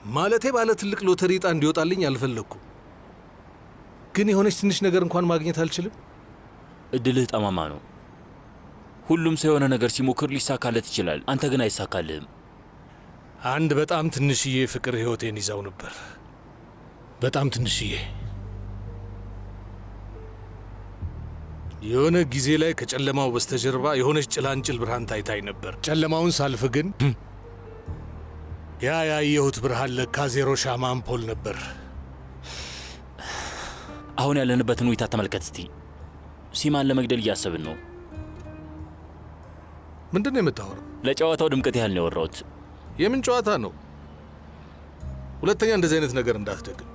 ማለቴ ባለ ትልቅ ሎተሪ ዕጣ እንዲወጣልኝ አልፈለኩም። ግን የሆነች ትንሽ ነገር እንኳን ማግኘት አልችልም? እድልህ ጠማማ ነው። ሁሉም ሰው የሆነ ነገር ሲሞክር ሊሳካለት ይችላል። አንተ ግን አይሳካልህም። አንድ በጣም ትንሽዬ ፍቅር ሕይወቴን ይዛው ነበር። በጣም ትንሽዬ። የሆነ ጊዜ ላይ ከጨለማው በስተጀርባ የሆነች ጭላንጭል ብርሃን ታይታይ ነበር። ጨለማውን ሳልፍ ግን ያ ያየሁት ብርሃን ለካ ዜሮ ሻማ አምፖል ነበር። አሁን ያለንበትን ሁኔታ ተመልከት እስቲ። ሲማን ለመግደል እያሰብን ነው። ምንድን ነው የምታወራው? ለጨዋታው ድምቀት ያህል ነው ያወራሁት። የምን ጨዋታ ነው? ሁለተኛ እንደዚህ አይነት ነገር እንዳትደግም።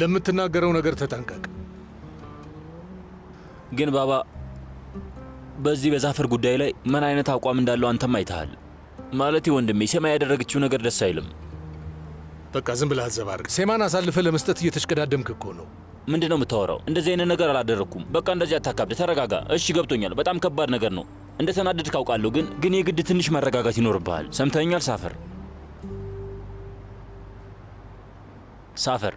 ለምትናገረው ነገር ተጠንቀቅ። ግን ባባ፣ በዚህ በዛፈር ጉዳይ ላይ ምን አይነት አቋም እንዳለው አንተም አይተሃል። ማለቴ ወንድሜ፣ ሴማ ያደረገችው ነገር ደስ አይልም። በቃ ዝም ብለህ አዘባርቅ። ሴማን አሳልፈ ለመስጠት እየተሽቀዳደምክ እኮ ነው። ምንድነው የምታወራው? እንደዚህ አይነት ነገር አላደረኩም። በቃ እንደዚህ አታካብድ፣ ተረጋጋ። እሺ ገብቶኛል፣ በጣም ከባድ ነገር ነው። እንደ ተናደድክ አውቃለሁ፣ ግን የግድ ትንሽ መረጋጋት ይኖርብሃል። ሰምተኛል ሳፈር? ሳፈር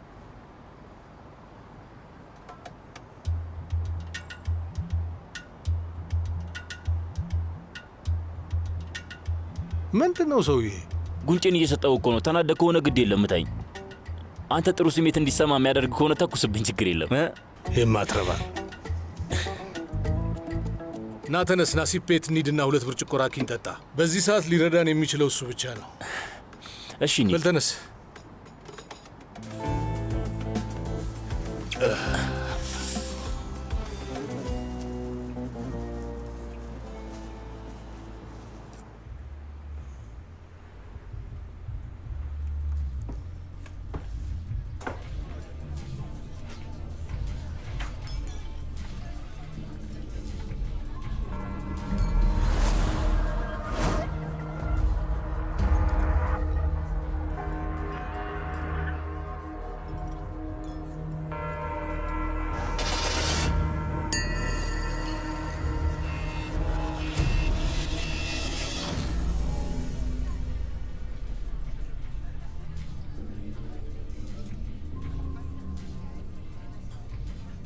ምንድን ነው ሰውዬ? ጉንጭን እየሰጠው እኮ ነው። ተናደህ ከሆነ ግድ የለም ምታኝ። አንተ ጥሩ ስሜት እንዲሰማ የሚያደርግ ከሆነ ተኩስብኝ፣ ችግር የለም። የማትረባ ና ተነስ፣ ናሲብ ቤት እንሂድና 2 ብርጭቆ ራኪን ጠጣ። በዚህ ሰዓት ሊረዳን የሚችለው እሱ ብቻ ነው። እሺ በል ተነስ።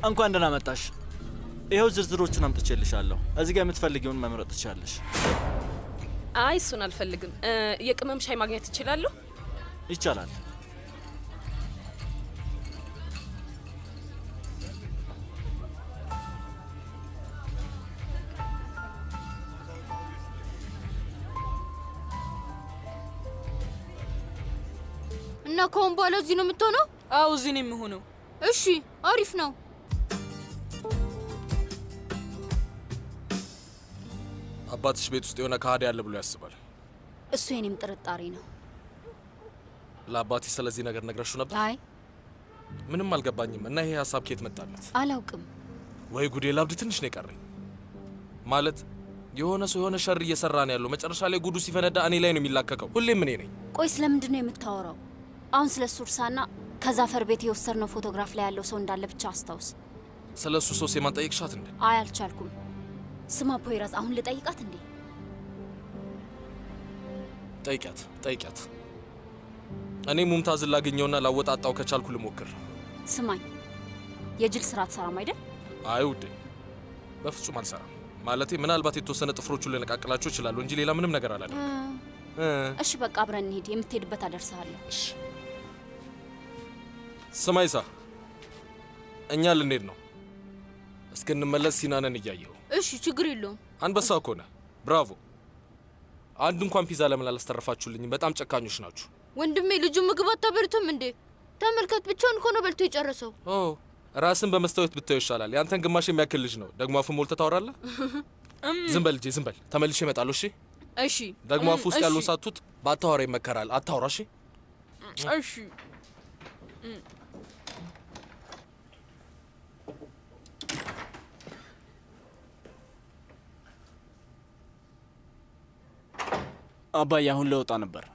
እንኳን ደህና መጣሽ። ይኸው ዝርዝሮቹን አምጥቼልሻለሁ። እዚህ ጋር የምትፈልጊውን መምረጥ ትችላለሽ። አይ እሱን አልፈልግም። የቅመም ሻይ ማግኘት ትችላለሁ? ይቻላል። እና ከሆን በኋላ እዚህ ነው የምትሆነው? አዎ እዚህ ነው የምሆነው። እሺ አሪፍ ነው። አባትሽ ቤት ውስጥ የሆነ ካህዲ ያለ ብሎ ያስባል። እሱ የኔም ጥርጣሬ ነው። ለአባትሽ ስለዚህ ነገር ነግረሽው ነበር? አይ ምንም አልገባኝም። እና ይሄ ሀሳብ ከየት መጣለት? አላውቅም። ወይ ጉዴ! ላብድ ትንሽ ነው የቀረኝ። ማለት የሆነ ሰው የሆነ ሸር እየሰራ ነው ያለው። መጨረሻ ላይ ጉዱ ሲፈነዳ እኔ ላይ ነው የሚላከከው። ሁሌም እኔ ነኝ። ቆይ ስለምንድን ነው የምታወራው? አሁን ስለ እሱ እርሳና ከዛፈር ቤት የወሰድነው ፎቶግራፍ ላይ ያለው ሰው እንዳለ ብቻ አስታውስ። ስለ እሱ ሰው ሴማን ጠይቅሻት እንዴ? አይ አልቻልኩም። ስማ ፖይራዝ፣ አሁን ልጠይቃት እንዴ? ጠይቂያት። እኔ ሙምታዝን ላገኘውና ላወጣጣው ከቻልኩ ልሞክር። ስማኝ፣ የጅል ስራ አትሰራም አይደል? አይ ውዴ፣ በፍጹም አልሰራም። ማለቴ ምናልባት የተወሰነ ጥፍሮቹን ልነቃቅላቸው ይችላሉ እንጂ ሌላ ምንም ነገር አላደርግም። እሺ በቃ አብረን እንሂድ። የምትሄድበት አደርሰሃለሁ። እሺ። ስማ ይሳ፣ እኛ ልንሄድ ነው። እስክንመለስ ሲናነን እያየው። እሺ ችግር የለውም። አንበሳ እኮ ነህ። ብራቮ። አንድ እንኳን ፒዛ ለምን አላስተረፋችሁልኝም? በጣም ጨካኞች ናችሁ። ወንድሜ ልጁ ምግብ አታበሉትም እንዴ? ተመልከት፣ ብቻውን እኮ ነው በልቶ የጨረሰው። ራስን በመስታወት ብታየው ይሻላል። ያንተን ግማሽ የሚያክል ልጅ ነው። ደግሞ አፉን ሞልተህ ታወራለህ። ዝም በል ልጄ፣ ዝም በል። ተመልሼ እመጣለሁ። እሺ እሺ። ደግሞ አፉ ውስጥ ያለው ሳቱት ባታወራ ይመከራል። አታወራ። እሺ እሺ። አባዬ አሁን ለወጣ ነበር።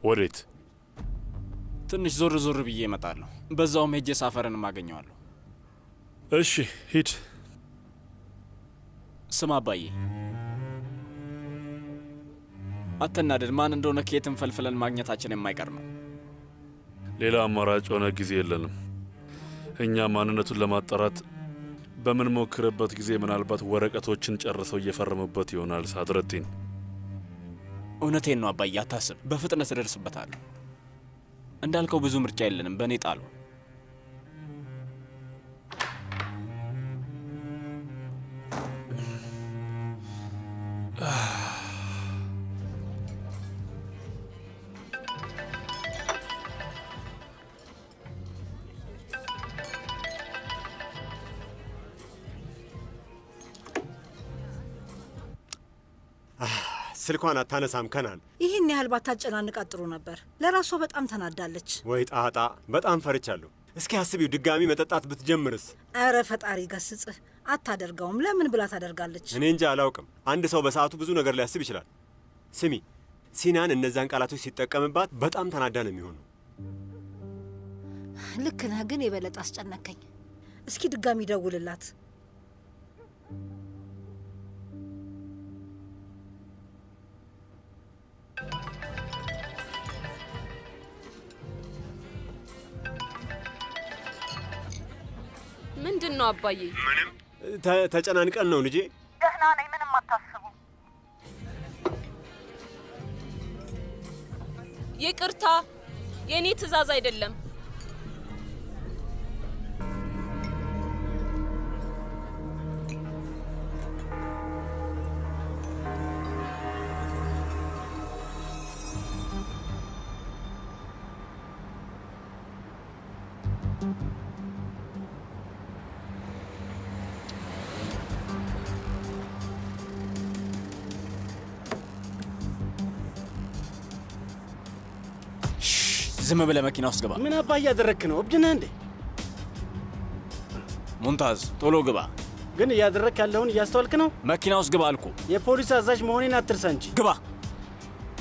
ወዴት? ትንሽ ዞር ዞር ብዬ እመጣለሁ። በዛውም ሄጄ ሳፈርን ማገኘዋለሁ። እሺ ሂድ። ስማ አባዬ፣ አትናደድ። ማን እንደሆነ ከየትም ፈልፍለን ማግኘታችን የማይቀር ነው። ሌላ አማራጭ ሆነ ጊዜ የለንም። እኛ ማንነቱን ለማጣራት በምንሞክርበት ጊዜ ምናልባት ወረቀቶችን ጨርሰው እየፈረሙበት ይሆናል። ሳድረቲን እውነቴን ነው አባዬ፣ አታስብ፣ በፍጥነት እደርስበታለሁ። እንዳልከው ብዙ ምርጫ የለንም፣ በእኔ ጣሉ። ስልኳን አታነሳም ከናን። ይህን ያህል ባታጨናንቃት ጥሩ ነበር። ለራሷ በጣም ተናዳለች። ወይ ጣጣ፣ በጣም ፈርቻለሁ። እስኪ አስቢው፣ ድጋሚ መጠጣት ብትጀምርስ? አረ ፈጣሪ ገስጽህ። አታደርገውም። ለምን ብላ ታደርጋለች? እኔ እንጃ አላውቅም። አንድ ሰው በሰዓቱ ብዙ ነገር ሊያስብ ይችላል። ስሚ፣ ሲናን እነዛን ቃላቶች ሲጠቀምባት በጣም ተናዳ ነው የሚሆነው። ልክ ነህ፣ ግን የበለጠ አስጨነከኝ። እስኪ ድጋሚ ደውልላት። ምንድን ነው አባዬ? ምንም ተጨናንቀን ነው ልጄ። ደህና ነኝ፣ ምንም አታስቡ። ይቅርታ፣ የኔ ትዕዛዝ አይደለም። ዝም ብለህ መኪና ውስጥ ግባ። ምን አባ እያደረግክ ነው? እብድ ነህ እንዴ? ሙንታዝ ቶሎ ግባ። ግን እያደረግክ ያለውን እያስተዋልክ ነው? መኪና ውስጥ ግባ አልኩ። የፖሊስ አዛዥ መሆኔን አትርሳ እንጂ ግባ።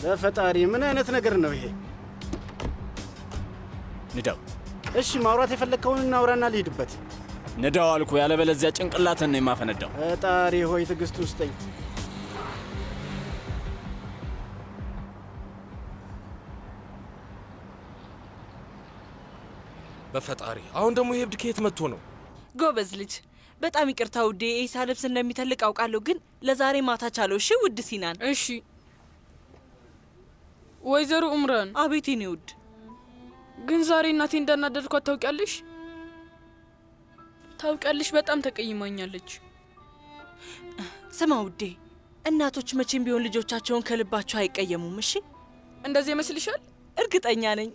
በፈጣሪ ምን አይነት ነገር ነው ይሄ? ንዳው። እሺ ማውራት የፈለግከውን እናውራና ልሂድበት። ንዳው አልኩ፣ ያለበለዚያ ጭንቅላትን ነው የማፈነዳው። ፈጣሪ ሆይ ትዕግስቱን ስጠኝ። በፈጣሪ አሁን ደግሞ ይሄ እብድ ከየት መጥቶ ነው? ጎበዝ ልጅ፣ በጣም ይቅርታ ውዴ። የኢሳ ልብስ እንደሚተልቅ አውቃለሁ፣ ግን ለዛሬ ማታ ቻለው። እሺ ውድ ሲናን። እሺ ወይዘሮ ኡምራን። አቤት የኔ ውድ። ግን ዛሬ እናቴ እንዳናደድኳት ታውቂያለሽ? ታውቂያለሽ፣ በጣም ተቀይማኛለች። ስማ ውዴ፣ እናቶች መቼም ቢሆን ልጆቻቸውን ከልባቸው አይቀየሙም። እሺ እንደዚህ ይመስልሻል? እርግጠኛ ነኝ።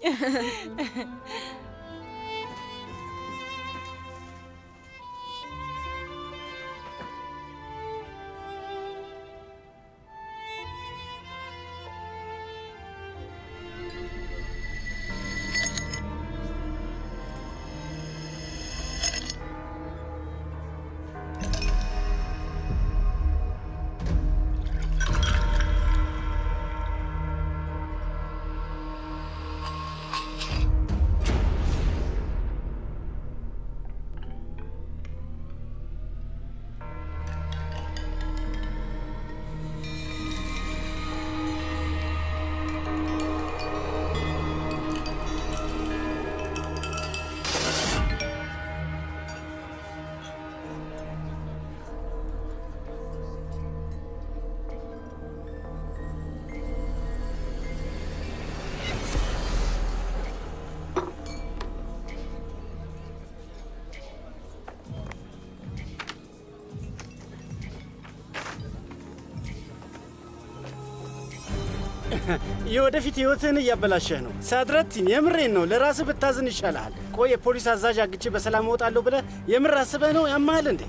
የወደፊት ህይወትህን እያበላሸህ ነው ሳድረቲን። የምሬን ነው። ለራስህ ብታዝን ይሻልሃል። ቆይ የፖሊስ አዛዥ አግቼ በሰላም እወጣለሁ ብለህ የምር አስበህ ነው? ያማሃል እንዴ?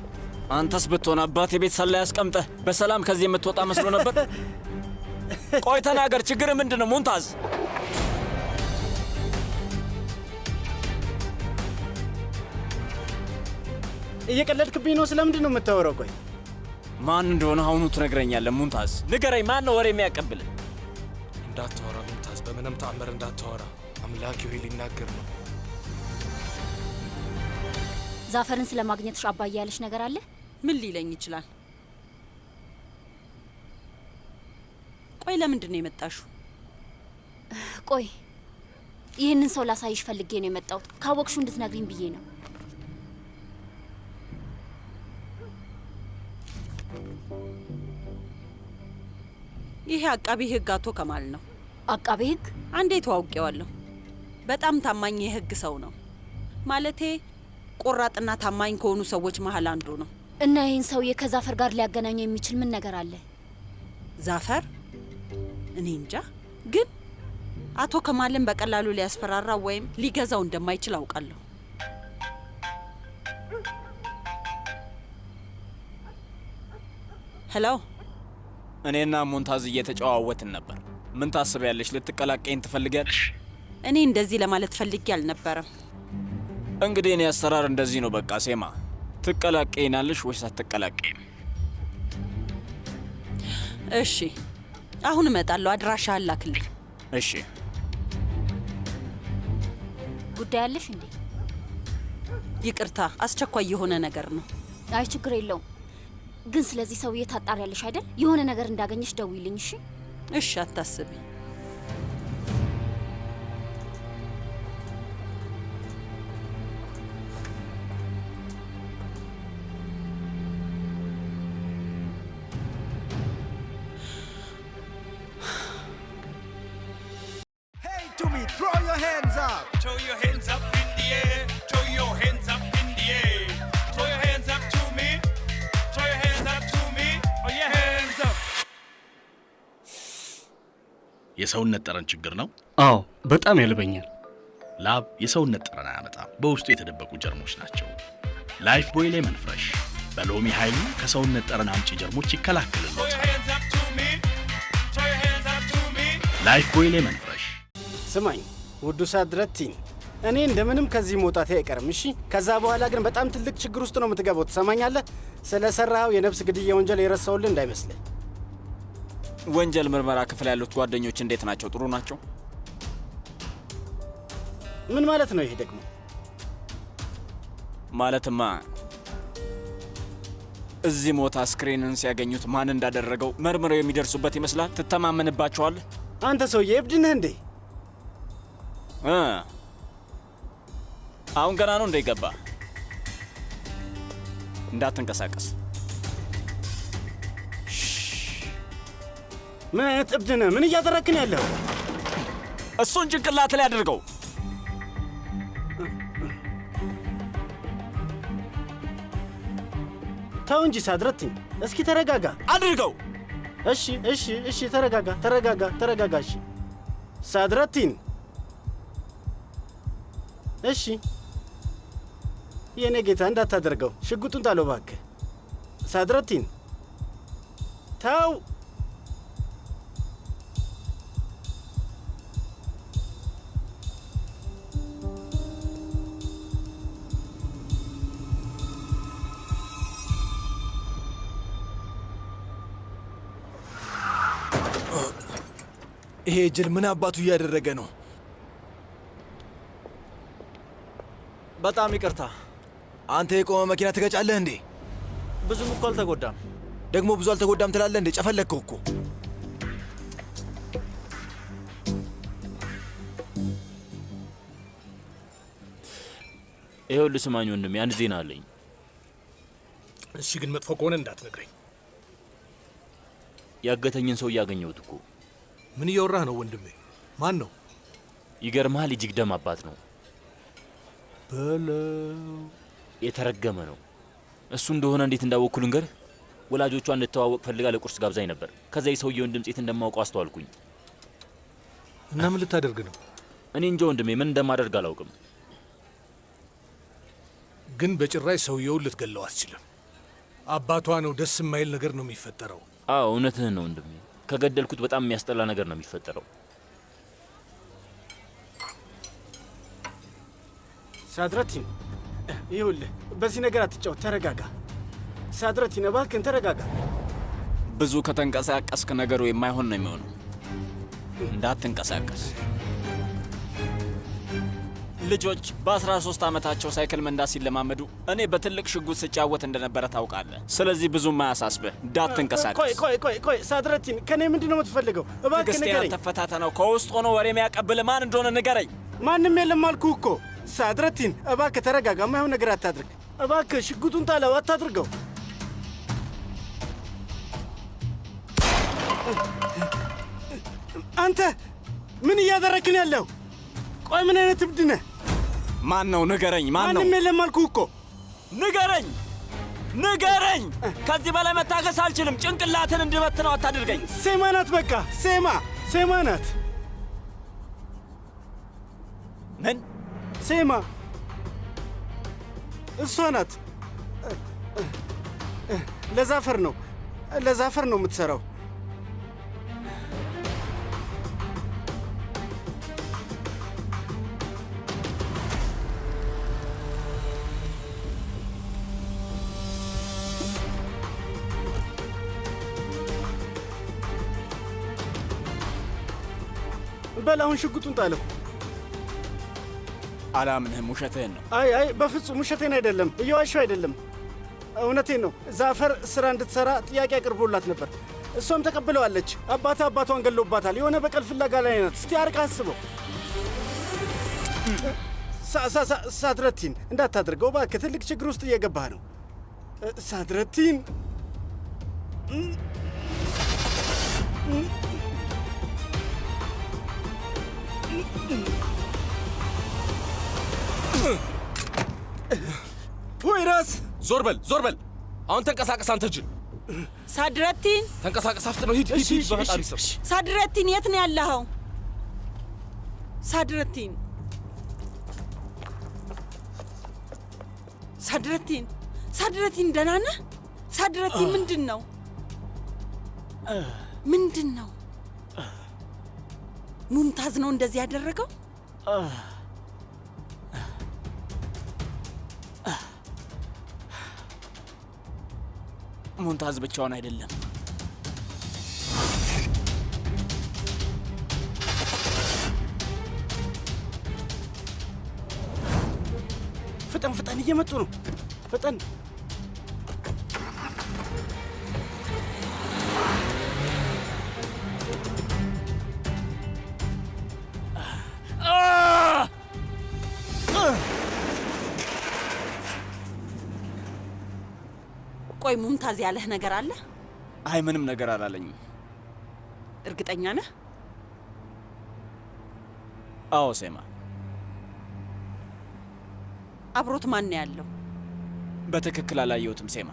አንተስ ብትሆን አባት የቤት ሰላይ ያስቀምጠህ በሰላም ከዚህ የምትወጣ መስሎ ነበር? ቆይ ተናገር፣ ችግር ምንድን ነው ሙንታዝ? እየቀለድክብኝ ነው? ስለምንድን ነው የምታወራው? ቆይ ማን እንደሆነ አሁኑ ትነግረኛለህ ሙንታዝ። ንገረኝ፣ ማን ነው ወሬ የሚያቀብል? እንዳታወራ ሙንታዝ፣ በምንም ተአምር እንዳታወራ። አምላክ ሆይ ሊናገር ነው። ዛፈርን ስለማግኘትሽ አባዬ ያለሽ ነገር አለ? ምን ሊለኝ ይችላል? ቆይ ለምንድን ነው የመጣሽው? ቆይ ይህንን ሰው ላሳይሽ ፈልጌ ነው የመጣሁት። ካወቅሹ እንድትነግሪኝ ብዬ ነው። ይሄ አቃቢ ህግ አቶ ከማል ነው። አቃቢ ህግ? አንዴ ተዋውቄዋለሁ። በጣም ታማኝ የህግ ሰው ነው። ማለቴ ቆራጥና ታማኝ ከሆኑ ሰዎች መሀል አንዱ ነው። እና ይህን ሰውዬ ከዛፈር ጋር ሊያገናኘው የሚችል ምን ነገር አለ? ዛፈር? እኔ እንጃ፣ ግን አቶ ከማልን በቀላሉ ሊያስፈራራ ወይም ሊገዛው እንደማይችል አውቃለሁ። ሄሎ፣ እኔና ሞንታዝ እየተጨዋወትን ነበር። ምን ታስቢያለሽ? ልትቀላቀይኝ ትፈልጊያለሽ? እኔ እንደዚህ ለማለት ፈልጌ አልነበረም። እንግዲህ እኔ አሰራር እንደዚህ ነው። በቃ ሴማ፣ ትቀላቀይናለሽ ወይስ አትቀላቀይም? እሺ፣ አሁን እመጣለሁ። አድራሻ አላክልኝ። እሺ። ጉዳይ አለሽ እንዴ? ይቅርታ፣ አስቸኳይ የሆነ ነገር ነው። አይ ችግር የለውም። ግን ስለዚህ ሰውዬ ታጣሪያለሽ አይደል? የሆነ ነገር እንዳገኘሽ ደውይልኝ። እሺ? እሺ፣ አታስቢ። Tommy, throw your hands up. Throw your hands up in the air. Throw your hands up in the air. Throw your hands up to me. Throw your hands up to me. Oh, your hands up. የሰውነት ጠረን ችግር ነው? አዎ፣ በጣም ያልበኛል። ላብ የሰውነት ጠረን አያመጣም። በውስጡ የተደበቁ ጀርሞች ናቸው። ላይፍ ቦይ ሌመን ፍሬሽ በሎሚ ኃይሉ ከሰውነት ጠረን አምጪ ጀርሞች ይከላከልልዎታል። ላይፍ ቦይ ሌመን ፍሬሽ። ስማኝ ውዱ ሳድረቲን፣ እኔ እንደምንም ከዚህ መውጣቴ አይቀርም። እሺ? ከዛ በኋላ ግን በጣም ትልቅ ችግር ውስጥ ነው የምትገባው። ትሰማኛለህ? ስለሰራው የነፍስ ግድያ ወንጀል የረሳውልህ እንዳይመስልህ። ወንጀል ምርመራ ክፍል ያሉት ጓደኞች እንዴት ናቸው? ጥሩ ናቸው? ምን ማለት ነው ይሄ ደግሞ? ማለትማ እዚህ ሞት አስክሬንን ሲያገኙት ማን እንዳደረገው መርምረው የሚደርሱበት ይመስላል። ትተማመንባቸዋለህ? አንተ ሰውዬ እብድ ነህ እንዴ? አሁን ገና ነው እንደይገባ። እንዳትንቀሳቀስ። ምን አይነት እብድ ነህ? ምን እያደረክን ያለው? እሱን ጭንቅላት ላይ አድርገው። ተው እንጂ ሳድረቲን፣ እስኪ ተረጋጋ። አድርገው። እሺ፣ እሺ፣ እሺ፣ ተረጋጋ፣ ተረጋጋ፣ ተረጋጋ። እሺ ሳድረቲን፣ እሺ የኔ ጌታ እንዳታደርገው። ሽጉጡን ጣለው እባክህ። ሳድረቲን ተው። ይሄ ጅል ምን አባቱ እያደረገ ነው? በጣም ይቅርታ። አንተ የቆመ መኪና ትገጫለህ እንዴ? ብዙም እኮ አልተጎዳም። ደግሞ ብዙ አልተጎዳም ትላለህ እንዴ? ጨፈለከው እኮ። ይኸውልህ ስማኝ ወንድሜ፣ አንድ ዜና አለኝ። እሺ፣ ግን መጥፎ ከሆነ እንዳትነግረኝ። ያገተኝን ሰው እያገኘሁት እኮ። ምን እያወራህ ነው ወንድሜ? ማን ነው? ይገርምሃል፣ የጅግደም አባት ነው። በለው። የተረገመ ነው። እሱ እንደሆነ እንዴት እንዳወቅኩ ልንገርህ። ወላጆቿ እንድተዋወቅ ፈልጋ ለቁርስ ጋብዛኝ ነበር። ከዛ የሰውየውን ድምፅ የት እንደማውቀው አስተዋልኩኝ። እና ምን ልታደርግ ነው? እኔ እንጃ ወንድሜ፣ ምን እንደማደርግ አላውቅም። ግን በጭራሽ ሰውየውን ልትገለው አትችልም። አባቷ ነው። ደስ የማይል ነገር ነው የሚፈጠረው። አዎ እውነትህን ነው ወንድሜ። ከገደልኩት በጣም የሚያስጠላ ነገር ነው የሚፈጠረው። ሳድረቲን፣ ይኸውልህ በዚህ ነገር አትጫወት። ተረጋጋ ሳድረቲን፣ እባክህን ተረጋጋ። ብዙ ከተንቀሳቀስክ ነገሩ የማይሆን ነው የሚሆነው። እንዳትንቀሳቀስ። ልጆች በ13 ዓመታቸው ሳይክል መንዳት ሲለማመዱ እኔ በትልቅ ሽጉጥ ስጫወት እንደነበረ ታውቃለህ። ስለዚህ ብዙም አያሳስብህ። እንዳትንቀሳቀስ። ቆይ ሳድረቲን፣ ከኔ ምንድን ነው የምትፈልገው? እባክህ ንገረኝ። ትዕግስቴን ተፈታተነው። ከውስጥ ሆኖ ወሬ የሚያቀብል ማን እንደሆነ ንገረኝ። ማንም የለም አልኩህ እኮ። ሳድረቲን እባክህ ተረጋጋ። የማይሆን ነገር አታድርግ እባክህ። ሽጉጡን ጣለው፣ አታድርገው። አንተ ምን እያደረክን ያለው? ቆይ ምን አይነት እብድ ነህ? ማን ነው? ንገረኝ። ማን ነው? ማንም የለም አልኩህ እኮ። ንገረኝ፣ ንገረኝ። ከዚህ በላይ መታገስ አልችልም። ጭንቅላትን እንድበትነው አታድርገኝ። ሴማ ናት። በቃ ሴማ ናት። ምን? ሴማ እሷ ናት። ለዛፈር ነው የምትሰራው። በል አሁን ሽጉጡን ጣለው። አላምንህም። ውሸትህን ነው። አይ በፍጹም ውሸቴን አይደለም፣ እየዋሸሁ አይደለም፣ እውነቴን ነው። ዛፈር ስራ እንድትሰራ ጥያቄ አቅርቦላት ነበር። እሷም ተቀብለዋለች። አባቷን ገሎባታል። የሆነ በቀል ፍለጋ ላይ ናት። እስቲ አርቃ አስበው። ሳድረቲን እንዳታደርገው እባክህ፣ ትልቅ ችግር ውስጥ እየገባህ ነው። ሳድረቲን ፖይራስ ዞር በል! አሁን ተንቀሳቀስ አንተ ጅል! ሳድረቲን ተንቀሳቀስ፣ አፍጥነው ሂድ! በፈጣሪ ስም ሳድረቲን፣ የት ነው ያለኸው? ሳድረቲን ደህና ነህ? ሳድረቲን ምንድን ነው? ሙምታዝ ነው እንደዚህ ያደረገው? ሙምታዝ ብቻውን አይደለም። ፍጠን፣ እየመጡ ነው። ፍጠን! ቆይ ሙምታዝ ያለህ ነገር አለ? አይ ምንም ነገር አላለኝም። እርግጠኛ ነህ? አዎ ሴማ። አብሮት ማን ነው ያለው? በትክክል አላየሁትም ሴማ።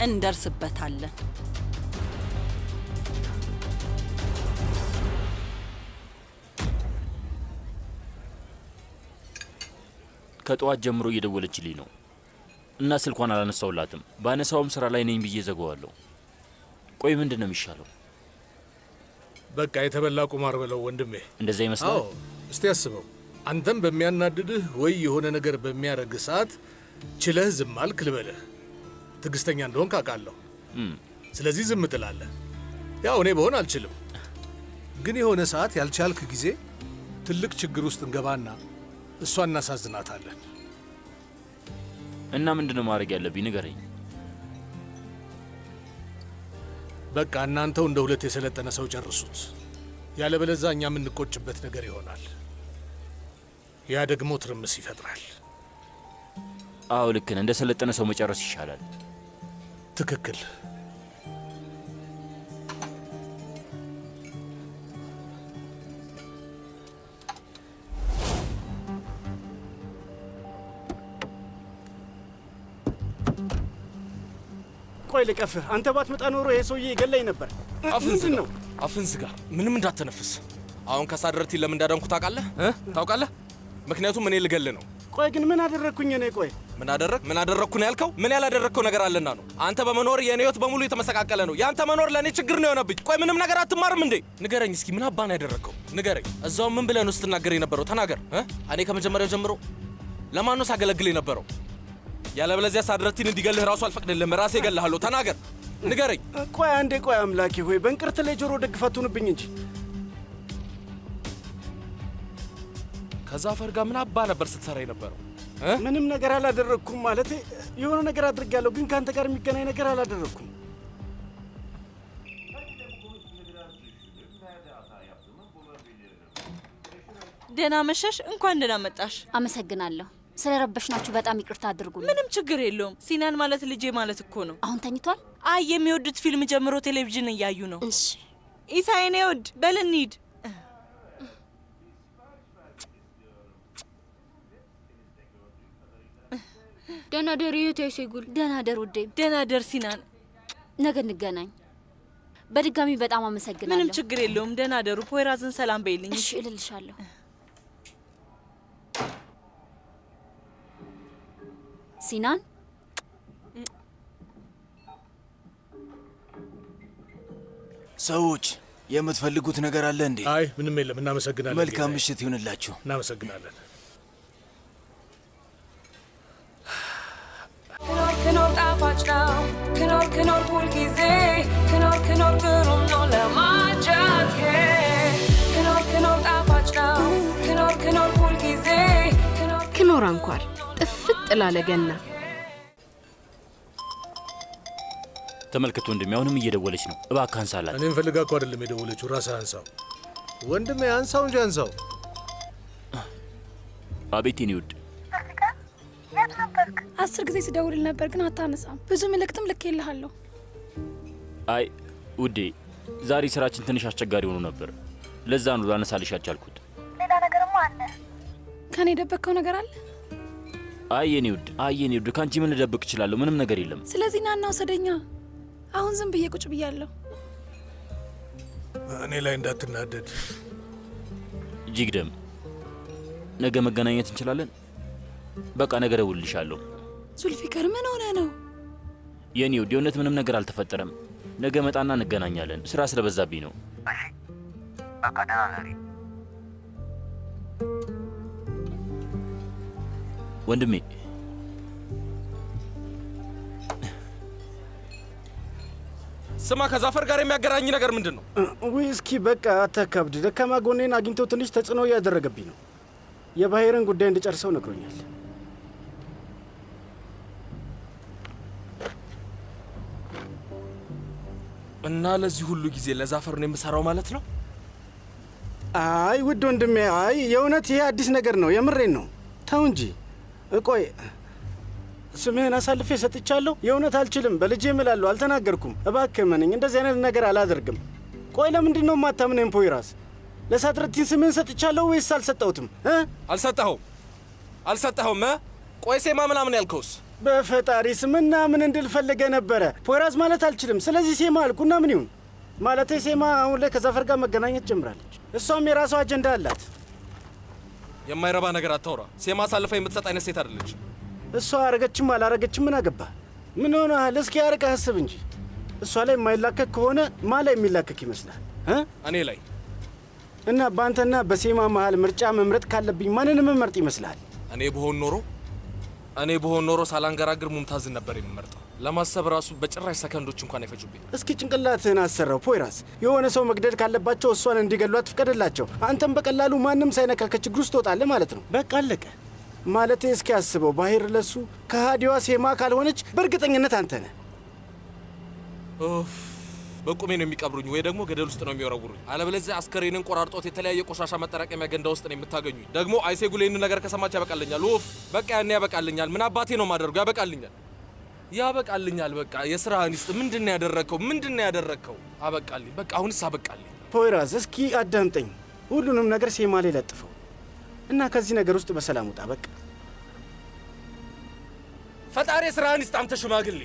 እንደርስበታለን። ከጠዋት ጀምሮ እየደወለችልኝ ነው እና ስልኳን አላነሳውላትም። ባነሳውም ስራ ላይ ነኝ ብዬ ዘጋዋለሁ። ቆይ ምንድን ነው የሚሻለው? በቃ የተበላ ቁማር በለው ወንድሜ። እንደዛ ይመስላል። እስቲ አስበው። አንተም በሚያናድድህ ወይ የሆነ ነገር በሚያረግህ ሰዓት ችለህ ዝም አልክ ልበልህ። ትዕግስተኛ እንደሆንክ አውቃለሁ። ስለዚህ ዝም ትላለህ። ያው እኔ በሆን አልችልም፣ ግን የሆነ ሰዓት ያልቻልክ ጊዜ ትልቅ ችግር ውስጥ እንገባና እሷን እናሳዝናታለን። እና ምንድነው ማድረግ ያለብኝ? ንገረኝ። በቃ እናንተው እንደ ሁለት የሰለጠነ ሰው ጨርሱት። ያለበለዛ እኛ የምንቆጭበት ነገር ይሆናል። ያ ደግሞ ትርምስ ይፈጥራል። አዎ ልክ ነህ። እንደ ሰለጠነ ሰው መጨረስ ይሻላል። ትክክል። ቆይ ልቀፍህ። አንተ ባትመጣ ኖሮ ይሄ ሰውዬ ይገለኝ ነበር። ምንድን ነው? አፍን ዝጋ። ምንም እንዳትተነፍስ። አሁን ከሳድረቲን ለምን እንዳዳንኩ ታውቃለህ? ምክንያቱም እኔ ልገል ነው። ቆይ ግን ምን አደረግኩኝ እኔ? ቆይ ምን አደረግኩ ነው ያልከው? ምን ያላደረግከው ነገር አለና ነው? አንተ በመኖር የኔ ህይወት በሙሉ የተመሰቃቀለ ነው። ያንተ መኖር ለእኔ ችግር ነው የሆነብኝ። ቆይ ምንም ነገር አትማርም እንዴ? ንገረኝ እስኪ ምን አባን ያደረግከው? ንገረኝ። እዛው ምን ብለህ ነው ስትናገር የነበረው? ተናገር። እኔ ከመጀመሪያው ጀምሮ ለማን ነው ሳገለግል የነበረው? ያለበለዚያ ሳድረቲን እንዲገልህ ራሱ አልፈቅድልህም። ራሴ እገልሃለሁ። ተናገር። ንገረኝ። ቆይ አንዴ ቆይ፣ አምላኬ ሆይ በእንቅርት ላይ ጆሮ ደግፋቱንብኝ እንጂ ከዛፈር ጋር ምን አባ ነበር ስትሰራ የነበረው? ምንም ነገር አላደረግኩም። ማለት የሆነ ነገር አድርጋለሁ፣ ግን ከአንተ ጋር የሚገናኝ ነገር አላደረግኩም። ደህና መሸሽ። እንኳን ደህና መጣሽ። አመሰግናለሁ። ስለ ረበሽናችሁ በጣም ይቅርታ አድርጉልኝ። ምንም ችግር የለውም። ሲናን ማለት ልጄ ማለት እኮ ነው። አሁን ተኝቷል? አይ የሚወዱት ፊልም ጀምሮ ቴሌቪዥን እያዩ ነው። እሺ ኢሳይኔ ውድ በል እንሂድ። ደህና ደር እህቴ ሴጉል። ደህና ደር ውዴ። ደህና ደር ሲናን። ነገ እንገናኝ። በድጋሚ በጣም አመሰግናለሁ። ምንም ችግር የለውም። ደህና ደሩ። ፖይራዝን ሰላም በይልኝ። እሺ እልልሻለሁ። ሲናን ሰዎች የምትፈልጉት ነገር አለ እንዴ? አይ ምንም የለም። እናመሰግናለን። መልካም ምሽት ይሁንላችሁ። እናመሰግናለን። ክኖር ጣፋጭ ነው። ክኖር ሁልጊዜ ክኖር ግሩም ነው ለማጫት ክኖር ጣፋጭ ነው። ክኖር ሁልጊዜ ክኖር አንኳር ጥፍጥ ላለ ገና። ተመልከት ወንድሜ፣ አሁንም እየደወለች ነው። እባክህ አንሳላት። እኔም ፈልጋ እኮ አይደለም የደወለችው፣ ራስህ አንሳው ወንድሜ፣ አንሳው እንጂ አንሳው። አቤት የኔ ውድ። 10 ጊዜ ስደውል ነበር ግን አታነሳም። ብዙ ምልክትም ልኬልሃለሁ። አይ ውዴ፣ ዛሬ ስራችን ትንሽ አስቸጋሪ ሆኖ ነበር። ለዛ ነው ላነሳልሽ ያልቻልኩት። ሌላ ነገርማ አለ። ከኔ የደበቅከው ነገር አለ? አይ የኔ ውድ፣ ከአንቺ ምን ልደብቅ እችላለሁ? ምንም ነገር የለም። ስለዚህ ና ውሰደኛ። አሁን ዝም ብዬ ቁጭ ብያለሁ። እኔ ላይ እንዳትናደድ። ጂግደም፣ ነገ መገናኘት እንችላለን? በቃ ነገ እደውልልሻለሁ። ዙልፊከር ምን ሆነ ነው? የኔ ውድ፣ የእውነት ምንም ነገር አልተፈጠረም። ነገ መጣና እንገናኛለን። ስራ ስለበዛብኝ ነው። እሺ በቃ ደህና ነሪ ወንድሜ። ስማ፣ ከዛፈር ጋር የሚያገናኝ ነገር ምንድን ነው? ውይ እስኪ በቃ አታካብድ። ደካማ ጎኔን አግኝተው ትንሽ ተጽዕኖ እያደረገብኝ ነው። የባህርን ጉዳይ እንድጨርሰው ነግሮኛል። እና ለዚህ ሁሉ ጊዜ ለዛፈር ነው የምሰራው ማለት ነው? አይ ውድ ወንድሜ፣ አይ የእውነት ይሄ አዲስ ነገር ነው። የምሬን ነው። ተው እንጂ። ቆይ ስምህን አሳልፌ ሰጥቻለሁ? የእውነት አልችልም። በልጄ እምላለሁ፣ አልተናገርኩም። እባክህ እመነኝ፣ እንደዚህ አይነት ነገር አላደርግም። ቆይ ለምንድን ነው የማታምነኝ? ፖይራስ ለሳትረቲን ስምህን ሰጥቻለሁ ወይስ አልሰጠሁትም? አልሰጠኸውም? ቆይ ሴማ ምናምን ያልከውስ? በፈጣሪ ስምና ምን እንድል ፈልገ ነበረ? ፖይራስ ማለት አልችልም። ስለዚህ ሴማ አልኩና ምን ይሁን? ማለቴ ሴማ አሁን ላይ ከዛፈር ጋር መገናኘት ጀምራለች። እሷም የራሷ አጀንዳ አላት። የማይረባ ነገር አታውራ። ሴማ አሳልፋ የምትሰጥ አይነት ሴት አይደለች። እሷ አረገችም አላረገችም ምን አገባ? ምን ሆነሃል? እስኪ አርቀህ አስብ እንጂ። እሷ ላይ የማይላከክ ከሆነ ማ ላይ የሚላከክ ይመስላል? እኔ ላይ እና በአንተና በሴማ መሃል ምርጫ መምረጥ ካለብኝ ማንን መመርጥ ይመስልሃል? እኔ ብሆን ኖሮ ሳላንገራግር ሙምታዝን ነበር የምመርጠው። ለማሰብ ራሱ በጭራሽ ሰከንዶች እንኳን አይፈጁብኝ። እስኪ ጭንቅላትህን አሰራው ፖይራስ። የሆነ ሰው መግደል ካለባቸው እሷን እንዲገሏት ፍቀድላቸው። አንተም በቀላሉ ማንም ሳይነካ ከችግር ውስጥ ትወጣለህ ማለት ነው። በቃ አለቀ። ማለቴ እስኪ አስበው፣ ባህር ለሱ ከሃዲዋ ሴማ ካልሆነች በእርግጠኝነት አንተ ነህ። በቁሜ ነው የሚቀብሩኝ ወይ ደግሞ ገደል ውስጥ ነው የሚወረውሩኝ። አለበለዚያ አስከሬንን ቆራርጦት የተለያየ ቆሻሻ መጠራቀሚያ ገንዳ ውስጥ ነው የምታገኙኝ። ደግሞ አይሴጉል ይህንን ነገር ከሰማች ያበቃልኛል። በቃ ያኔ ያበቃልኛል። ምን አባቴ ነው ማደርገው? ያበቃልኛል። በቃ የስራህን ይስጥ። ምንድን ነው ያደረግከው? አበቃልኝ። በቃ አሁንስ አበቃልኝ። ፖይራስ እስኪ አዳምጠኝ። ሁሉንም ነገር ሴማ ላይ ለጥፈው እና ከዚህ ነገር ውስጥ በሰላም ውጣ። በቃ ፈጣሪ ስራህን ይስጥ። አንተ ሽማግሌ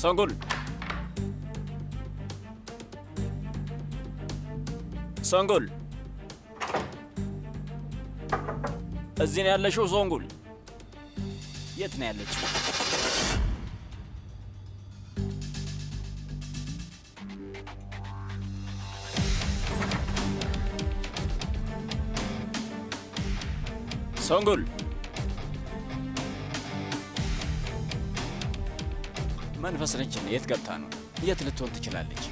ሶንጉል ሶንጉል፣ እዚህ ነው ያለሽው? ሶንጉል የት ነው ያለችው? ሶንጉል መንፈስ ነች። የት ገብታ ነው? የት ልትሆን ትችላለች?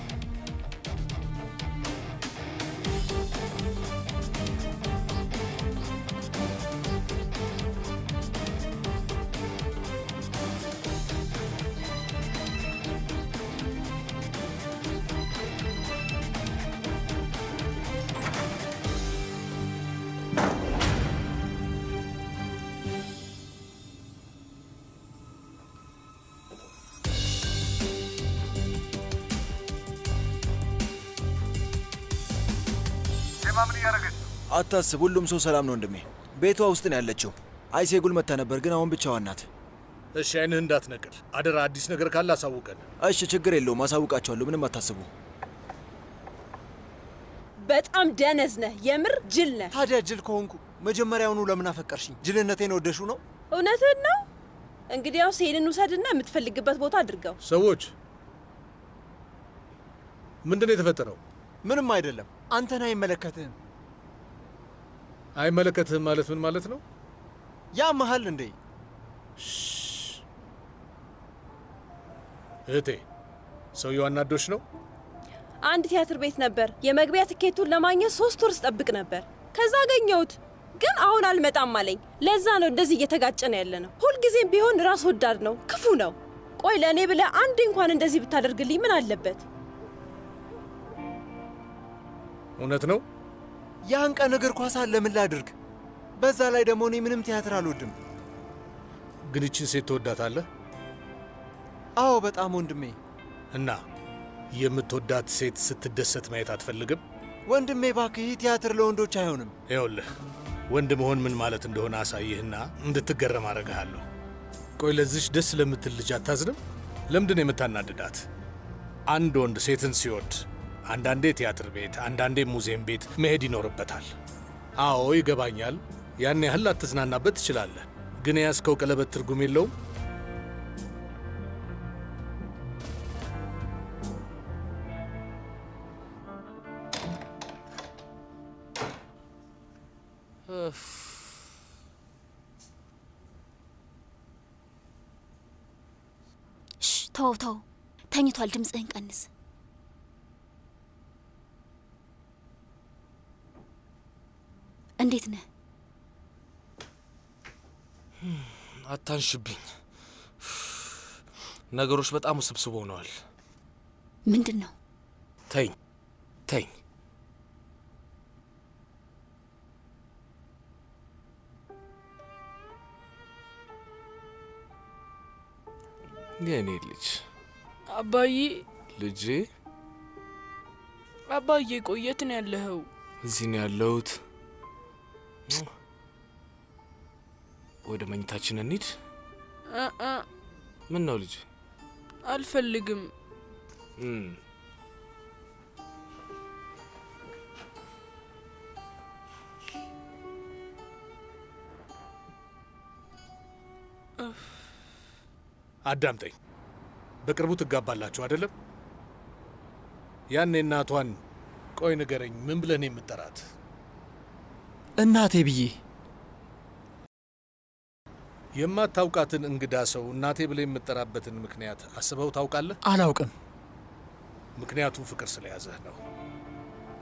አታስብ፣ ሁሉም ሰው ሰላም ነው ወንድሜ። ቤቷ ውስጥ ነው ያለችው። አይሴጉል መታ ነበር፣ ግን አሁን ብቻዋን ናት። እሺ፣ አይንህ እንዳትነቅል አደራ። አዲስ ነገር ካለ አሳውቀን። እሺ፣ ችግር የለውም፣ አሳውቃቸዋለሁ። ምንም አታስቡ። በጣም ደነዝ ነህ፣ የምር ጅል ነህ። ታዲያ ጅል ከሆንኩ መጀመሪያውኑ ለምን አፈቀርሽኝ? ጅልነቴን ወደሹ ነው? እውነትህን ነው። እንግዲያውስ ሄድን ውሰድና የምትፈልግበት ቦታ አድርገው። ሰዎች፣ ምንድን ነው የተፈጠረው? ምንም አይደለም። አንተን አይመለከትህም። አይመለከትህም ማለት ምን ማለት ነው? ያ መሀል እንዴ? እህቴ፣ ሰውየው አናዶሽ ነው? አንድ ቲያትር ቤት ነበር። የመግቢያ ትኬቱን ለማግኘት 3 ወር ስጠብቅ ነበር። ከዛ አገኘሁት፣ ግን አሁን አልመጣም አለኝ። ለዛ ነው እንደዚህ እየተጋጨነ ያለ ነው። ሁልጊዜም ቢሆን ራስ ወዳድ ነው፣ ክፉ ነው። ቆይ ለእኔ ብለህ አንድ እንኳን እንደዚህ ብታደርግልኝ ምን አለበት? እውነት ነው። ያን ቀን እግር ኳስ ለምን ላድርግ? በዛ ላይ ደግሞ እኔ ምንም ቲያትር አልወድም። ግን ይችን ሴት ትወዳታለህ? አዎ በጣም ወንድሜ። እና የምትወዳት ሴት ስትደሰት ማየት አትፈልግም? ወንድሜ እባክህ፣ ይህ ቲያትር ለወንዶች አይሆንም። ይኸውልህ ወንድ መሆን ምን ማለት እንደሆነ አሳይህና እንድትገረም አደርግሃለሁ። ቆይ ለዚች ደስ ለምትል ልጅ አታዝንም? ለምንድን ነው የምታናድዳት? አንድ ወንድ ሴትን ሲወድ አንዳንዴ ቲያትር ቤት፣ አንዳንዴ ሙዚየም ቤት መሄድ ይኖርበታል። አዎ ይገባኛል። ያን ያህል ላትዝናናበት ትችላለህ። ግን የያዝከው ቀለበት ትርጉም የለውም። ተው ተው፣ ተኝቷል። ድምፅህን ቀንስ። እንዴት ነህ? አታንሽብኝ። ነገሮች በጣም ውስብስብ ሆነዋል። ምንድን ነው? ተኝ ተኝ። የእኔ ልጅ አባዬ። ልጄ አባዬ፣ ቆይ የት ነው ያለኸው? እዚህ ነው ያለሁት። ወደ መኝታችን እንሂድ። ምን ነው ልጅ? አልፈልግም። አዳምጠኝ። በቅርቡ ትጋባላችሁ አይደለም? ያኔ እናቷን ቆይ ንገረኝ፣ ምን ብለህ ነው የምትጠራት? እናቴ ብዬ። የማታውቃትን እንግዳ ሰው እናቴ ብለህ የምትጠራበትን ምክንያት አስበው ታውቃለህ? አላውቅም። ምክንያቱ ፍቅር ስለያዘህ ነው።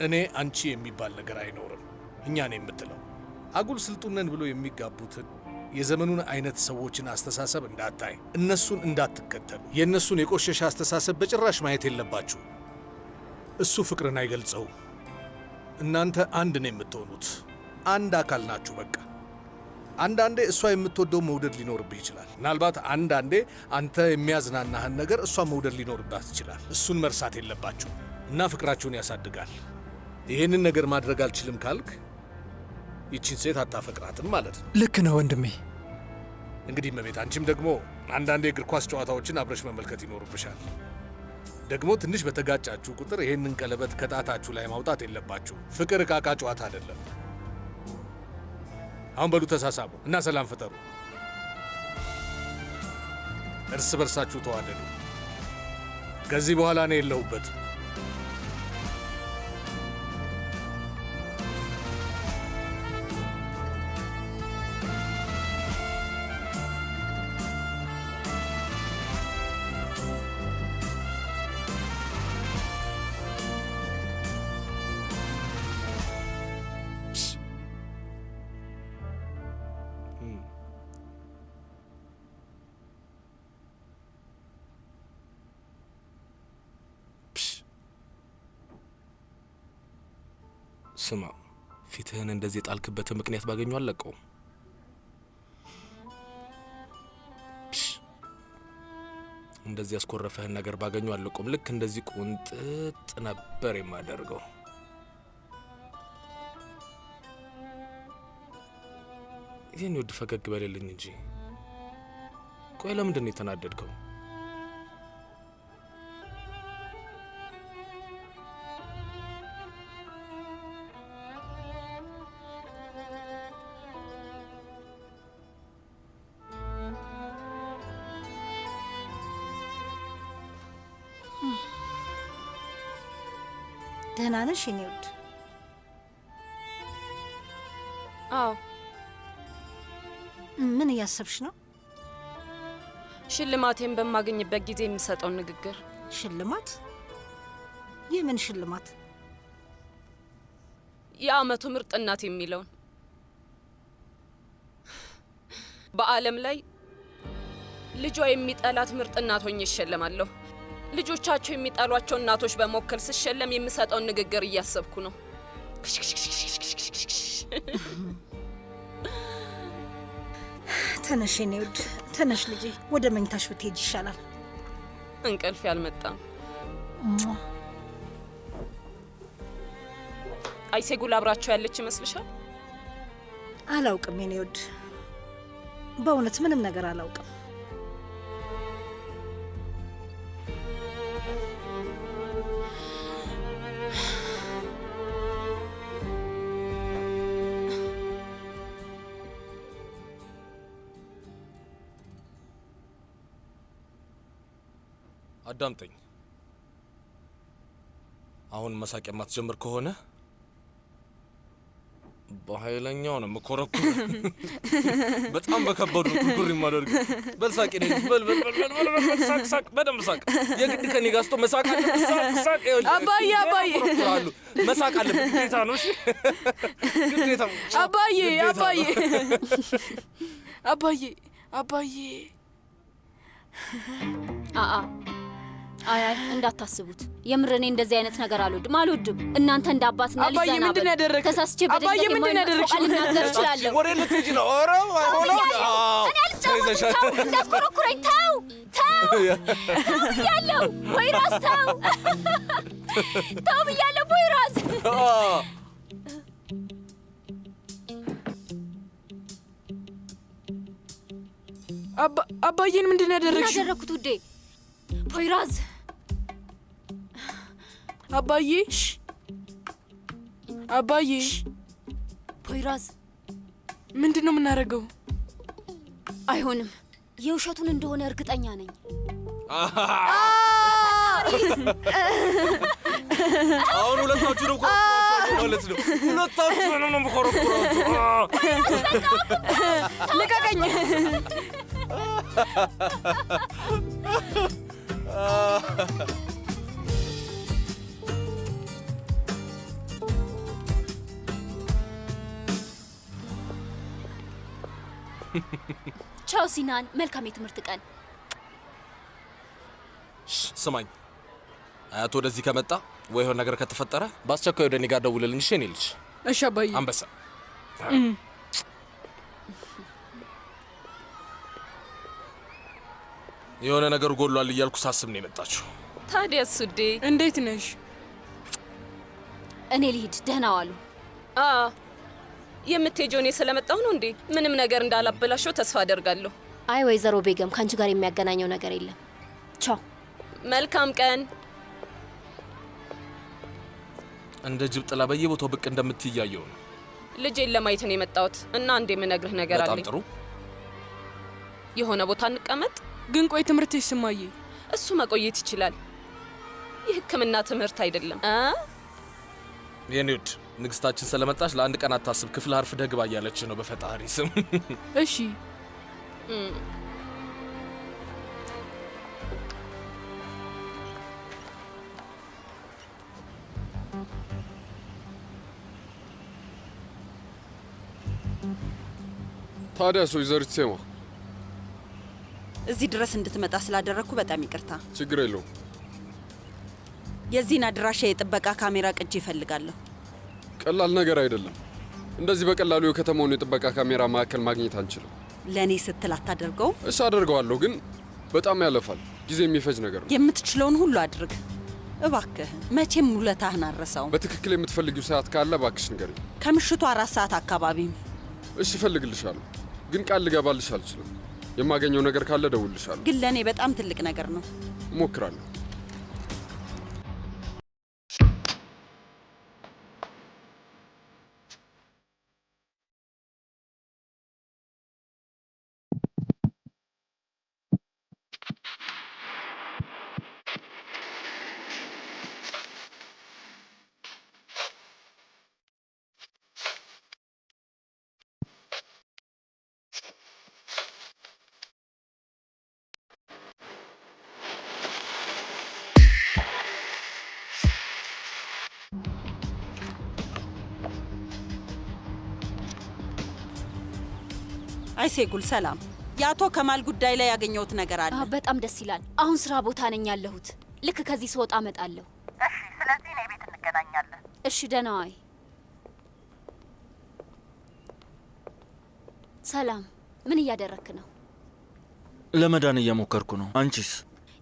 እኔ አንቺ የሚባል ነገር አይኖርም። እኛ ነው የምትለው። አጉል ስልጡነን ብሎ የሚጋቡትን የዘመኑን አይነት ሰዎችን አስተሳሰብ እንዳታይ፣ እነሱን እንዳትከተሉ። የእነሱን የቆሸሸ አስተሳሰብ በጭራሽ ማየት የለባችሁ። እሱ ፍቅርን አይገልጸውም። እናንተ አንድ ነው የምትሆኑት። አንድ አካል ናችሁ። በቃ አንዳንዴ እሷ የምትወደው መውደድ ሊኖርብህ ይችላል። ምናልባት አንዳንዴ አንተ የሚያዝናናህን ነገር እሷ መውደድ ሊኖርባት ይችላል። እሱን መርሳት የለባችሁ እና ፍቅራችሁን ያሳድጋል። ይህንን ነገር ማድረግ አልችልም ካልክ ይቺን ሴት አታፈቅራትም ማለት ነው። ልክ ነው ወንድሜ። እንግዲህ እመቤት፣ አንቺም ደግሞ አንዳንድ የእግር ኳስ ጨዋታዎችን አብረሽ መመልከት ይኖርብሻል። ደግሞ ትንሽ በተጋጫችሁ ቁጥር ይሄንን ቀለበት ከጣታችሁ ላይ ማውጣት የለባችሁ። ፍቅር እቃቃ ጨዋታ አይደለም። አሁን በሉ ተሳሳሙ እና ሰላም ፍጠሩ። እርስ በርሳችሁ ተዋደዱ። ከዚህ በኋላ እኔ የለሁበት። ስማ፣ ፊትህን እንደዚህ የጣልክበትን ምክንያት ባገኘው አለቀው። እንደዚህ ያስኮረፈህን ነገር ባገኘው አለቀውም። ልክ እንደዚህ ቁንጥጥ ነበር የማደርገው። ይህን ውድ ፈገግ በሌልኝ እንጂ። ቆይ ለምንድን ነው የተናደድከው? ደህና ነሽ የኔ ውድ? አዎ። ምን እያሰብሽ ነው? ሽልማቴን በማገኝበት ጊዜ የሚሰጠውን ንግግር። ሽልማት? የምን ሽልማት? የአመቱ ምርጥ እናት የሚለውን። በዓለም ላይ ልጇ የሚጠላት ምርጥ እናት ሆኜ እሸለማለሁ። ልጆቻቸው የሚጠሏቸው እናቶች በመወከል ስሸለም የምሰጠውን ንግግር እያሰብኩ ነው። ተነሽ የኔ ውድ ተነሽ ልጄ፣ ወደ መኝታሽ ብትሄጅ ይሻላል። እንቅልፍ ያልመጣም። አይሴጉል አብራቸው ያለች ይመስልሻል? አላውቅም የኔ ውድ፣ በእውነት ምንም ነገር አላውቅም። አዳምጠኝ። አሁን መሳቅ የማትጀምር ከሆነ በኃይለኛው ነው የምኮረኩር። በጣም በከባዱ ኩርኩር የማደርግ። በል ሳቅ ነኝ። በል ሳቅ ሳቅ፣ በደንብ ሳቅ። የግድ ከኔ ጋር ስቶ መሳቅ አለ። ሳቅ አባዬ አባዬ መሳቅ አለ። ግዴታ ነው። እሺ ግዴታ። አባዬ አባዬ አባዬ አባዬ አይ እንዳታስቡት። የምር እኔ እንደዚህ አይነት ነገር አልወድም። እናንተ እንደ አባትና ልጅ አባዬ ምንድን ያደረግሽ? ተሳስቼ አባዬ ምንድን ያደረግሽ? ልናገር እችላለሁ። ወሬ ልትሄጂ ነው? ኧረ ሆኖ እኔ አልጫወትም። ተው እንዳትኮረኩረኝ። ተው ብያለሁ። ፖይራስ ተው ብያለሁ። ፖይራስ አባዬን ምንድን ያደረግሽ? ምን አደረግኩት ውዴ? ፖይራዝ አባዬ አባዬ ፖይራዝ ምንድን ነው የምናደርገው? አይሆንም። የውሸቱን እንደሆነ እርግጠኛ ነኝ። አሁን ሁለታችሁንም ኮረኩራችሁ ማለት ነው። ሁለታችሁንም ኮረኩራችሁ። ልቀቀኝ። ቻው ሲናን፣ መልካም የትምህርት ቀን። ስማኝ፣ አያት ወደዚህ ከመጣ ወይ የሆነ ነገር ከተፈጠረ በአስቸኳይ ወደ እኔ ጋር ደውልልኝ። እሺ የኔ ልጅ? እሺ አባዬ። አንበሳ የሆነ ነገር ጎሏል እያልኩ ሳስብ ነው የመጣችሁ። ታዲያ ሱዴ እንዴት ነሽ? እኔ ልሂድ። ደህና ዋሉ። የምትሄጂው እኔ ስለመጣሁ ነው እንዴ? ምንም ነገር እንዳላበላሸው ተስፋ አደርጋለሁ። አይ ወይዘሮ ቤገም ካንቺ ጋር የሚያገናኘው ነገር የለም። ቻው። መልካም ቀን። እንደ ጅብ ጥላ በየቦታው ብቅ እንደምትያየው ነው። ልጄን ለማየት ነው የመጣሁት እና አንድ የምነግርህ ነገር አለኝ። በጣም ጥሩ። የሆነ ቦታ እንቀመጥ። ግን ቆይ ትምህርትሽ ስማዬ? እሱ መቆየት ይችላል። የሕክምና ትምህርት አይደለም። የኔ ውድ ንግስታችን ስለመጣች ለአንድ ቀን አታስብ። ክፍል አርፍደህ ግባ እያለች ነው። በፈጣሪ ስም እሺ። ታዲያስ ወይዘሪት ሴማ እዚህ ድረስ እንድትመጣ ስላደረግኩ በጣም ይቅርታ። ችግር የለውም። የዚህን አድራሻ የጥበቃ ካሜራ ቅጂ ይፈልጋለሁ። ቀላል ነገር አይደለም። እንደዚህ በቀላሉ የከተማውን የጥበቃ ካሜራ ማዕከል ማግኘት አንችልም። ለእኔ ስትል አታደርገውም? እሺ አደርገዋለሁ፣ ግን በጣም ያለፋል። ጊዜ የሚፈጅ ነገር ነው። የምትችለውን ሁሉ አድርግ እባክህ። መቼም ውለታህን አልረሳውም። በትክክል የምትፈልጊው ሰዓት ካለ እባክሽ ንገሪኝ። ከምሽቱ 4 ሰዓት አካባቢ። እሺ እፈልግልሻለሁ፣ ግን ቃል ልገባልሽ አልችልም። የማገኘው ነገር ካለ እደውልልሻለሁ። ግን ለእኔ በጣም ትልቅ ነገር ነው። እሞክራለሁ። አይሴጉል ሰላም። የአቶ ከማል ጉዳይ ላይ ያገኘሁት ነገር አለ። በጣም ደስ ይላል። አሁን ስራ ቦታ ነኝ ያለሁት። ልክ ከዚህ ስወጣ እመጣለሁ። እሺ፣ ስለዚህ እኔ ቤት እንገናኛለን። እሺ፣ ደህና ዋይ። ሰላም፣ ምን እያደረክ ነው? ለመዳን እየሞከርኩ ነው። አንቺስ?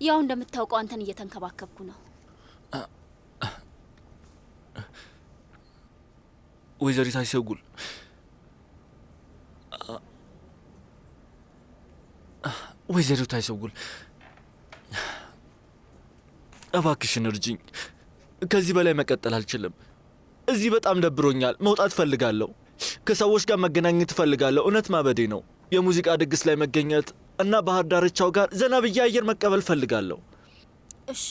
ያው እንደምታውቀው አንተን እየተንከባከብኩ ነው። ወይዘሪት አይሴጉል ወይዘሪት አይሴጉል እባክሽን እርጅኝ። ከዚህ በላይ መቀጠል አልችልም። እዚህ በጣም ደብሮኛል። መውጣት ፈልጋለሁ። ከሰዎች ጋር መገናኘት ፈልጋለሁ። እውነት ማበዴ ነው። የሙዚቃ ድግስ ላይ መገኘት እና ባህር ዳርቻው ጋር ዘና ብዬ አየር መቀበል ፈልጋለሁ። እሺ፣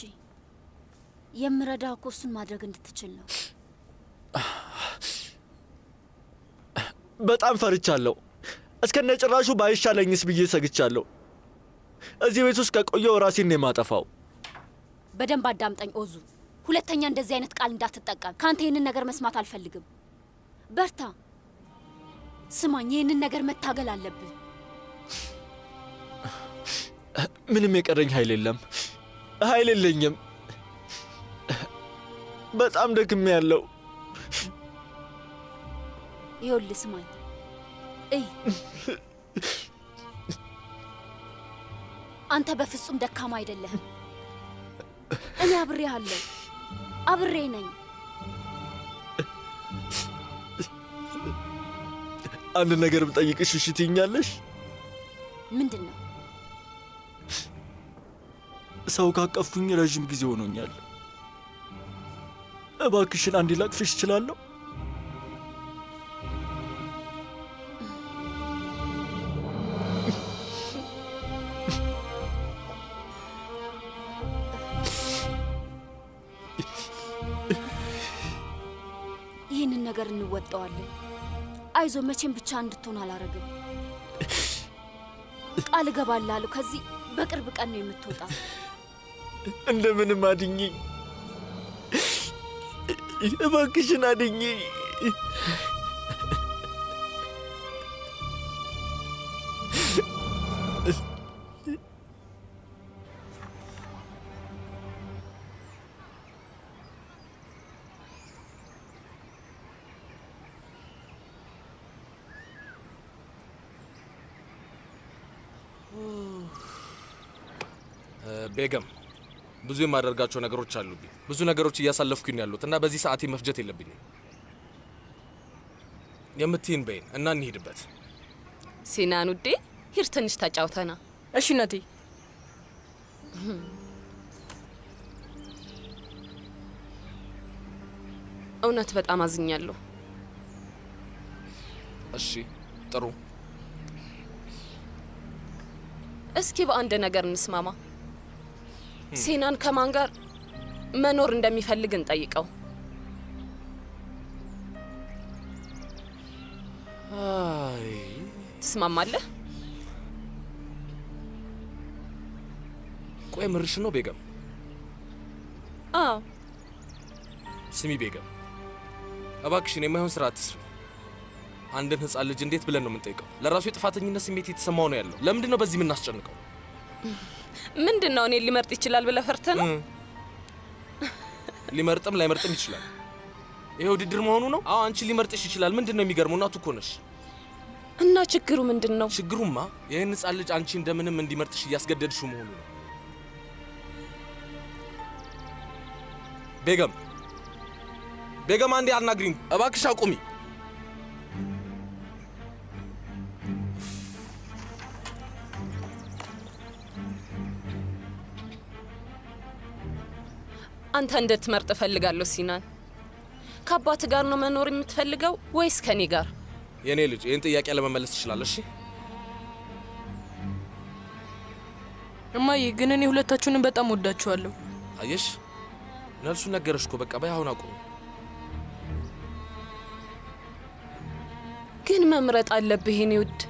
የምረዳ እኮ እሱን ማድረግ እንድትችል ነው። በጣም ፈርቻለሁ። እስከነ ጭራሹ ባይሻለኝስ ብዬ ሰግቻለሁ። እዚህ ቤት ውስጥ ከቆየው ራሴን ነው የማጠፋው። በደንብ አዳምጠኝ ኦዙ። ሁለተኛ እንደዚህ አይነት ቃል እንዳትጠቀም። ካንተ ይህንን ነገር መስማት አልፈልግም። በርታ። ስማኝ፣ ይህንን ነገር መታገል አለብህ። ምንም የቀረኝ ኃይል የለም። ኃይል የለኝም። በጣም ደክሜ ያለው። ይኸውልህ ስማኝ፣ አንተ በፍጹም ደካማ አይደለህም። እኔ አብሬህ አለሁ፣ አብሬ ነኝ። አንድ ነገር ብጠይቅሽ እሺ ትይኛለሽ? ምንድን ነው? ሰው ካቀፉኝ ረዥም ጊዜ ሆኖኛል። እባክሽን አንዴ ላቅፍሽ እችላለሁ? ይህንን ነገር እንወጣዋለን። አይዞ፣ መቼም ብቻ እንድትሆን አላረግም። ቃል እገባላለሁ። ከዚህ በቅርብ ቀን ነው የምትወጣው። እንደምንም አድኝኝ፣ እባክሽን አድኝኝ። ቤገም፣ ብዙ የማደርጋቸው ነገሮች አሉብኝ። ብዙ ነገሮች እያሳለፍኩኝ ነው ያሉት እና በዚህ ሰዓቴ መፍጀት የለብኝም። የምትይን በይን እና እንሂድበት። ሲናን ውዴ፣ ሂድ ትንሽ ተጫውተና። እሺ እናቴ። እውነት በጣም አዝኛለሁ። እሺ ጥሩ። እስኪ በአንድ ነገር እንስማማ። ሲናን ከማን ጋር መኖር እንደሚፈልግ እንጠይቀው። አይ ትስማማለህ? ቆይ ምርሽ ነው ቤገም? አዎ። ስሚ ቤገም፣ እባክሽን የማይሆን ስራ አትስሪ። አንድን ህፃን ልጅ እንዴት ብለን ነው የምንጠይቀው? ለራሱ የጥፋተኝነት ስሜት የተሰማው ነው ያለው። ለምንድን ነው በዚህ የምናስጨንቀው? ምንድን ነው እኔን ሊመርጥ ይችላል ብለህ ፈርተህ ነው? ሊመርጥም ላይመርጥም ይችላል። ይሄ ውድድር መሆኑ ነው። አዎ አንቺ ሊመርጥሽ ይችላል። ምንድን ነው የሚገርመው? እናቱ እኮ ነሽ። እና ችግሩ ምንድን ነው? ችግሩማ ይህን ህፃን ልጅ አንቺ እንደምንም እንዲመርጥሽ እያስገደድሽው መሆኑ ነው። ቤገም ቤገም፣ አንዴ አናግሪኝ እባክሽ። አቁሚ። አንተ እንድትመርጥ እፈልጋለሁ ሲናን። ከአባት ጋር ነው መኖር የምትፈልገው ወይስ ከኔ ጋር? የኔ ልጅ ይህን ጥያቄ ለመመለስ ትችላለሽ። እማዬ ግን እኔ ሁለታችሁንም በጣም ወዳችኋለሁ። አየሽ፣ ነርሱ ነገረሽ እኮ። በቃ በይ አሁን አቁሚ። ግን መምረጥ አለብህ የኔ ውድ።